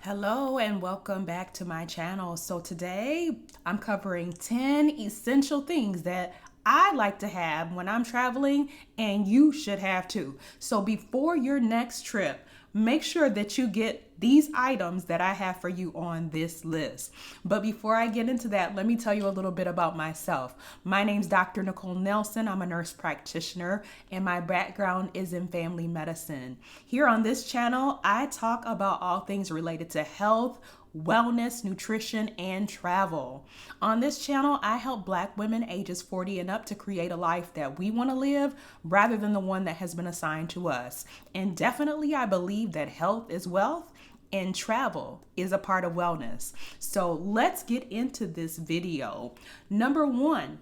Hello and welcome back to my channel. So today I'm covering 10 essential things that I like to have when I'm traveling and you should have too. So before your next trip, make sure that you get these items that I have for you on this list. But before I get into that, let me tell you a little bit about myself. My name's Dr. Nicole Nelson. I'm a nurse practitioner and my background is in family medicine. Here on this channel, I talk about all things related to health, wellness, nutrition, and travel. On this channel, I help Black women ages 40 and up to create a life that we want to live rather than the one that has been assigned to us. And definitely, I believe that health is wealth and travel is a part of wellness. So let's get into this video. Number one,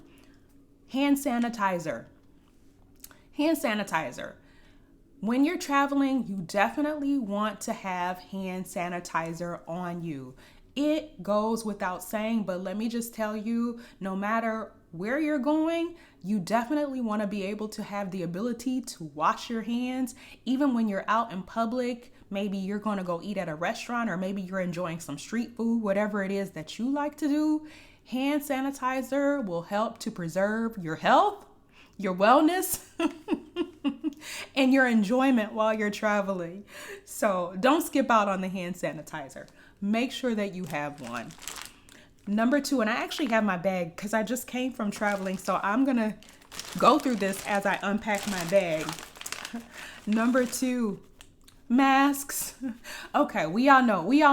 hand sanitizer. Hand sanitizer. When you're traveling, you definitely want to have hand sanitizer on you. It goes without saying, but let me just tell you, no matter where you're going, you definitely want to be able to have the ability to wash your hands, even when you're out in public. Maybe you're going to go eat at a restaurant, or maybe you're enjoying some street food, whatever it is that you like to do. Hand sanitizer will help to preserve your health, your wellness, and your enjoyment while you're traveling. So don't skip out on the hand sanitizer. Make sure that you have one. Number two, and I actually have my bag because I just came from traveling, so I'm gonna go through this as I unpack my bag. Number two, masks. Okay, we all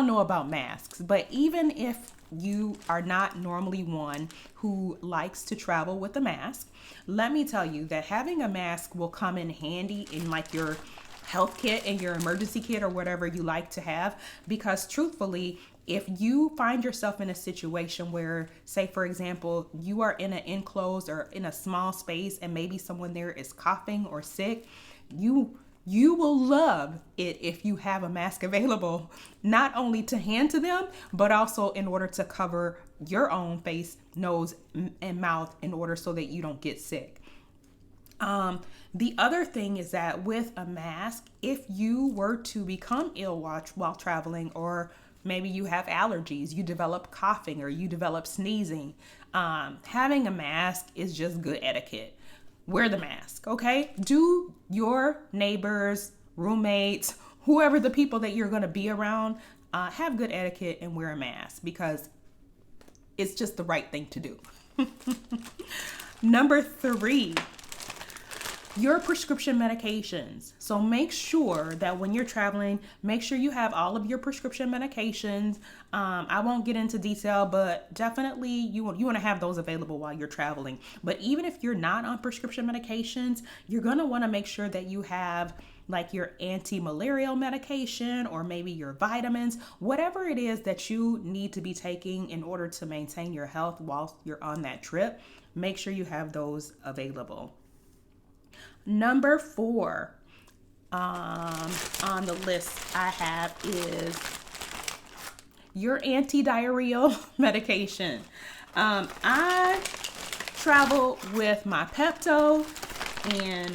know about masks, but even if you are not normally one who likes to travel with a mask, let me tell you that having a mask will come in handy in like your health kit and your emergency kit or whatever you like to have, because truthfully, if you find yourself in a situation where, say for example, you are in an enclosed or in a small space and maybe someone there is coughing or sick, you will love it if you have a mask available, not only to hand to them, but also in order to cover your own face, nose, and mouth in order so that you don't get sick. The other thing is that with a mask, if you were to become ill while traveling, or maybe you have allergies, you develop coughing, or you develop sneezing, having a mask is just good etiquette. Wear the mask, okay? Do your neighbors, roommates, whoever the people that you're going to be around, have good etiquette and wear a mask, because it's just the right thing to do. Number three, your prescription medications. So make sure that when you're traveling, make sure you have all of your prescription medications. I won't get into detail, but definitely you want to have those available while you're traveling. But even if you're not on prescription medications, you're going to want to make sure that you have like your anti-malarial medication, or maybe your vitamins, whatever it is that you need to be taking in order to maintain your health while you're on that trip. Make sure you have those available. Number four on the list I have is your anti-diarrheal medication. I travel with my Pepto and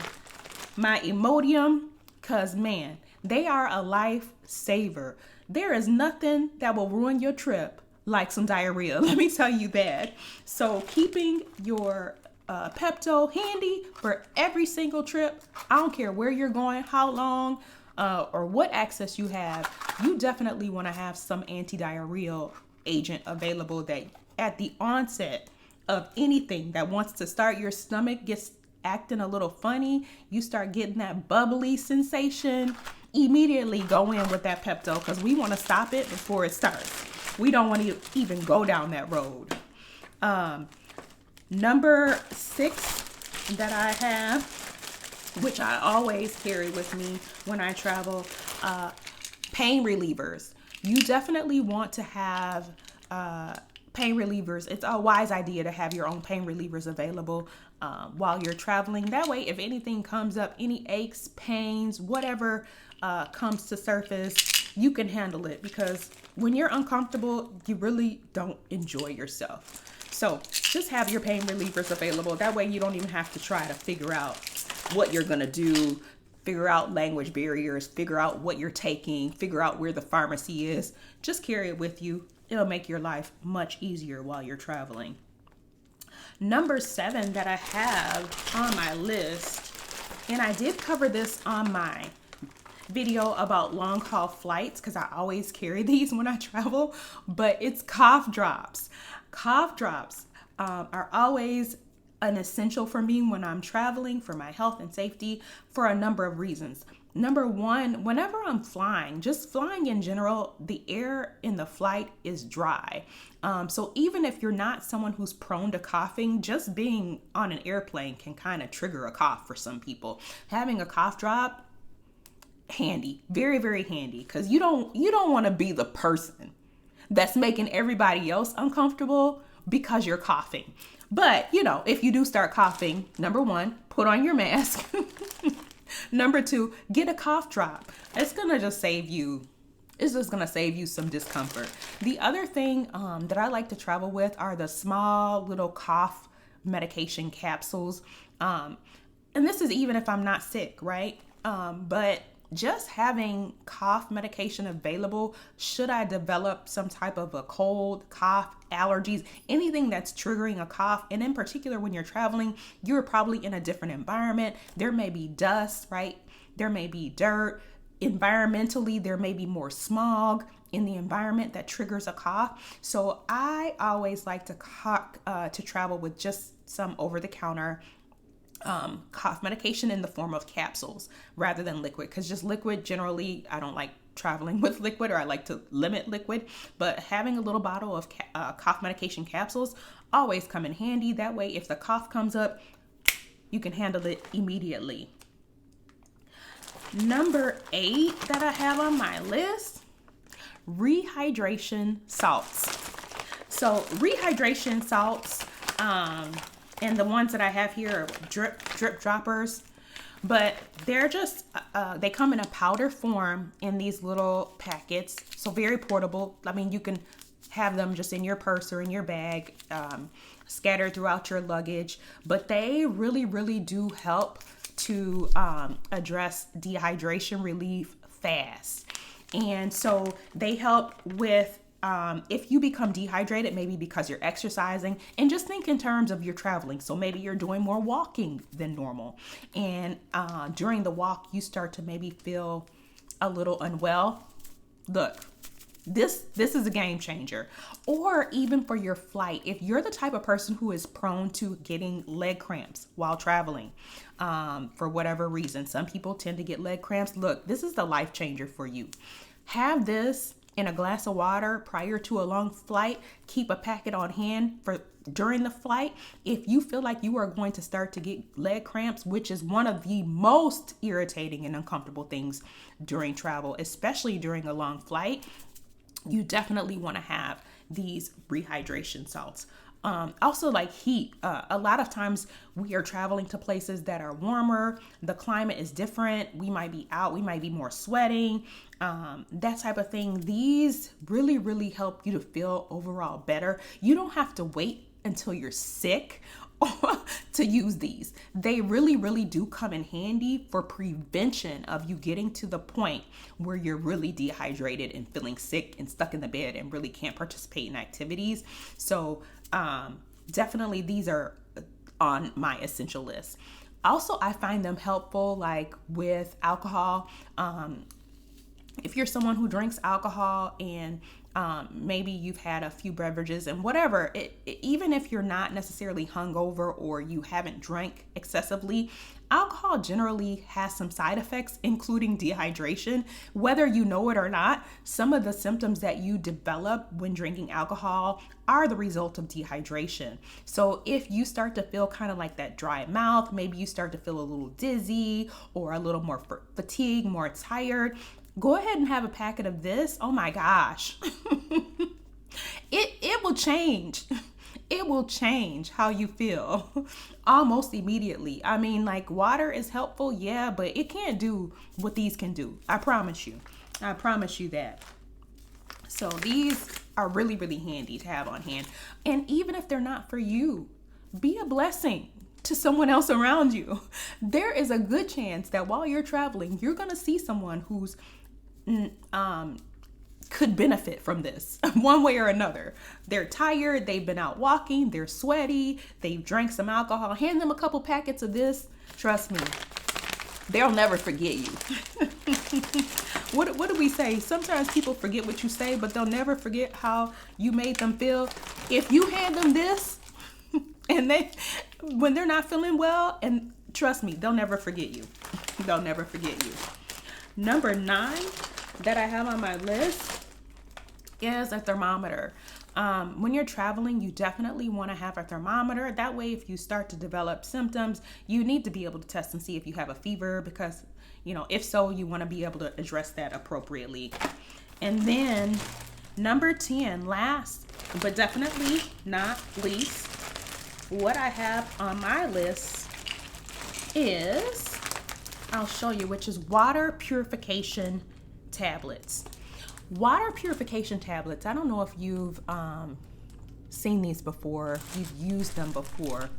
my Imodium because, man, they are a lifesaver. There is nothing that will ruin your trip like some diarrhea. Let me tell you that. So keeping your Pepto handy for every single trip. I don't care where you're going, how long, or what access you have. You definitely want to have some anti-diarrheal agent available that at the onset of anything that wants to start your stomach gets acting a little funny, you start getting that bubbly sensation, immediately go in with that Pepto, because we want to stop it before it starts. We don't want to even go down that road. Number six that I have, which I always carry with me when I travel, pain relievers. You definitely want to have pain relievers. It's a wise idea to have your own pain relievers available while you're traveling. That way, if anything comes up, any aches, pains, whatever comes to surface, you can handle it, because when you're uncomfortable, you really don't enjoy yourself. So just have your pain relievers available. That way you don't even have to try to figure out what you're going to do figure out language barriers, figure out what you're taking, figure out where the pharmacy is. Just carry it with you. It'll make your life much easier while you're traveling. Number 7 that I have on my list, and I did cover this on my video about long haul flights because I always carry these when I travel, but it's cough drops. Cough drops are always an essential for me when I'm traveling for my health and safety for a number of reasons. Number 1, whenever I'm flying, just flying in general, the air in the flight is dry. So even if you're not someone who's prone to coughing, just being on an airplane can kind of trigger a cough for some people. Having a cough drop, handy, very, very handy, because you don't want to be the person that's making everybody else uncomfortable because you're coughing. But, if you do start coughing, number 1, put on your mask. Number 2, get a cough drop. It's just going to save you some discomfort. The other thing that I like to travel with are the small little cough medication capsules. And this is even if I'm not sick, right? But just having cough medication available should I develop some type of a cold, cough, allergies, anything that's triggering a cough. And in particular, when you're traveling, you're probably in a different environment. There may be dust, right? There may be dirt. Environmentally, there may be more smog in the environment that triggers a cough. So I always like to travel with just some over-the-counter cough medication in the form of capsules rather than liquid, because just liquid, generally I don't like traveling with liquid, or I like to limit liquid, but having a little bottle of cough medication capsules always come in handy. That way, if the cough comes up, you can handle it immediately. Number 8 that I have on my list, rehydration salts. So rehydration salts, and the ones that I have here are drip droppers, but they're just, they come in a powder form in these little packets. So very portable. I mean, you can have them just in your purse or in your bag, scattered throughout your luggage, but they really, really do help to address dehydration relief fast. And so they help with if you become dehydrated, maybe because you're exercising, and just think in terms of your traveling. So maybe you're doing more walking than normal, and during the walk, you start to maybe feel a little unwell. Look, this is a game changer. Or even for your flight, if you're the type of person who is prone to getting leg cramps while traveling, for whatever reason, some people tend to get leg cramps. Look, this is the life changer for you. Have this in a glass of water prior to a long flight. Keep a packet on hand for during the flight. If you feel like you are going to start to get leg cramps, which is one of the most irritating and uncomfortable things during travel, especially during a long flight, you definitely want to have these rehydration salts. Also, like heat, a lot of times we are traveling to places that are warmer. The climate is different. We might be out. We might be more sweating, that type of thing. These really, really help you to feel overall better. You don't have to wait until you're sick to use these. They really, really do come in handy for prevention of you getting to the point where you're really dehydrated and feeling sick and stuck in the bed and really can't participate in activities. So definitely these are on my essential list. Also, I find them helpful like with alcohol. If you're someone who drinks alcohol and maybe you've had a few beverages and whatever, even if you're not necessarily hungover or you haven't drank excessively, alcohol generally has some side effects, including dehydration. Whether you know it or not, some of the symptoms that you develop when drinking alcohol are the result of dehydration. So if you start to feel kind of like that dry mouth, maybe you start to feel a little dizzy or a little more fatigued, more tired, go ahead and have a packet of this. Oh my gosh. It will change. It will change how you feel almost immediately. I mean, like water is helpful, yeah, but it can't do what these can do. I promise you. I promise you that. So these are really, really handy to have on hand. And even if they're not for you, be a blessing to someone else around you. There is a good chance that while you're traveling, you're going to see someone who's could benefit from this one way or another. They're tired, they've been out walking, they're sweaty, they've drank some alcohol. Hand them a couple packets of this. Trust me, they'll never forget you. What do we say? Sometimes people forget what you say, but they'll never forget how you made them feel. If you hand them this and when they're not feeling well, and trust me, they'll never forget you. They'll never forget you. Number 9 that I have on my list is a thermometer. When you're traveling, you definitely want to have a thermometer. That way, if you start to develop symptoms, you need to be able to test and see if you have a fever, because, if so, you want to be able to address that appropriately. And then number 10, last but definitely not least, what I have on my list is, I'll show you, which is water purification tablets. Water purification tablets, I don't know if you've seen these before, if you've used them before.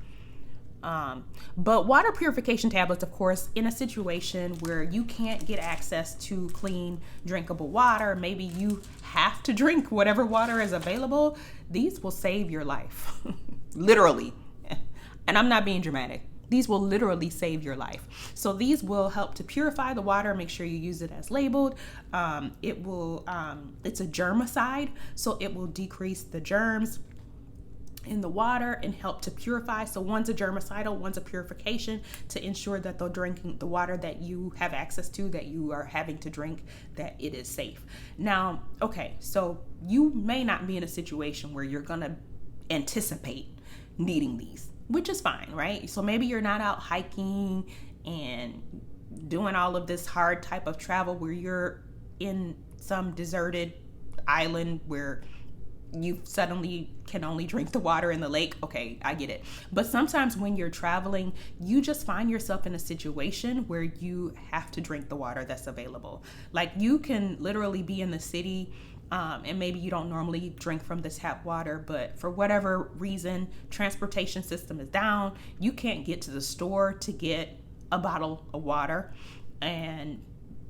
But water purification tablets, of course, in a situation where you can't get access to clean, drinkable water, maybe you have to drink whatever water is available, these will save your life. Literally. And I'm not being dramatic. These will literally save your life. So these will help to purify the water. Make sure you use it as labeled. It's a germicide, so it will decrease the germs in the water and help to purify. So one's a germicidal, one's a purification, to ensure that they're drinking the water that you have access to, that you are having to drink, that it is safe. Now, okay, so you may not be in a situation where you're gonna anticipate needing these, which is fine, right? So maybe you're not out hiking and doing all of this hard type of travel where you're in some deserted island where you suddenly can only drink the water in the lake. Okay, I get it. But sometimes when you're traveling, you just find yourself in a situation where you have to drink the water that's available. Like, you can literally be in the city and maybe you don't normally drink from the tap water, but for whatever reason, transportation system is down. You can't get to the store to get a bottle of water, and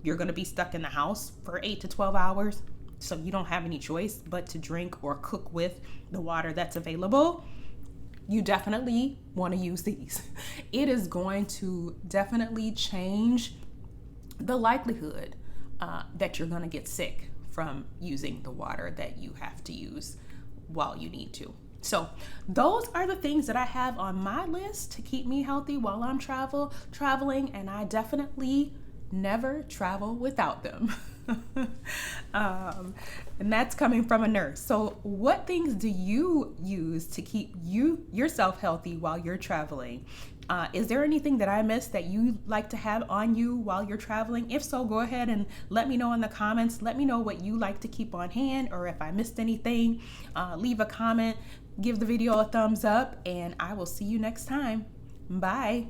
you're going to be stuck in the house for 8 to 12 hours. So you don't have any choice but to drink or cook with the water that's available. You definitely want to use these. It is going to definitely change the likelihood that you're going to get sick from using the water that you have to use while you need to. So those are the things that I have on my list to keep me healthy while I'm traveling, and I definitely never travel without them. And that's coming from a nurse. So what things do you use to keep yourself healthy while you're traveling? Is there anything that I missed that you like to have on you while you're traveling? If so, go ahead and let me know in the comments. Let me know what you like to keep on hand, or if I missed anything, leave a comment, give the video a thumbs up, and I will see you next time. Bye.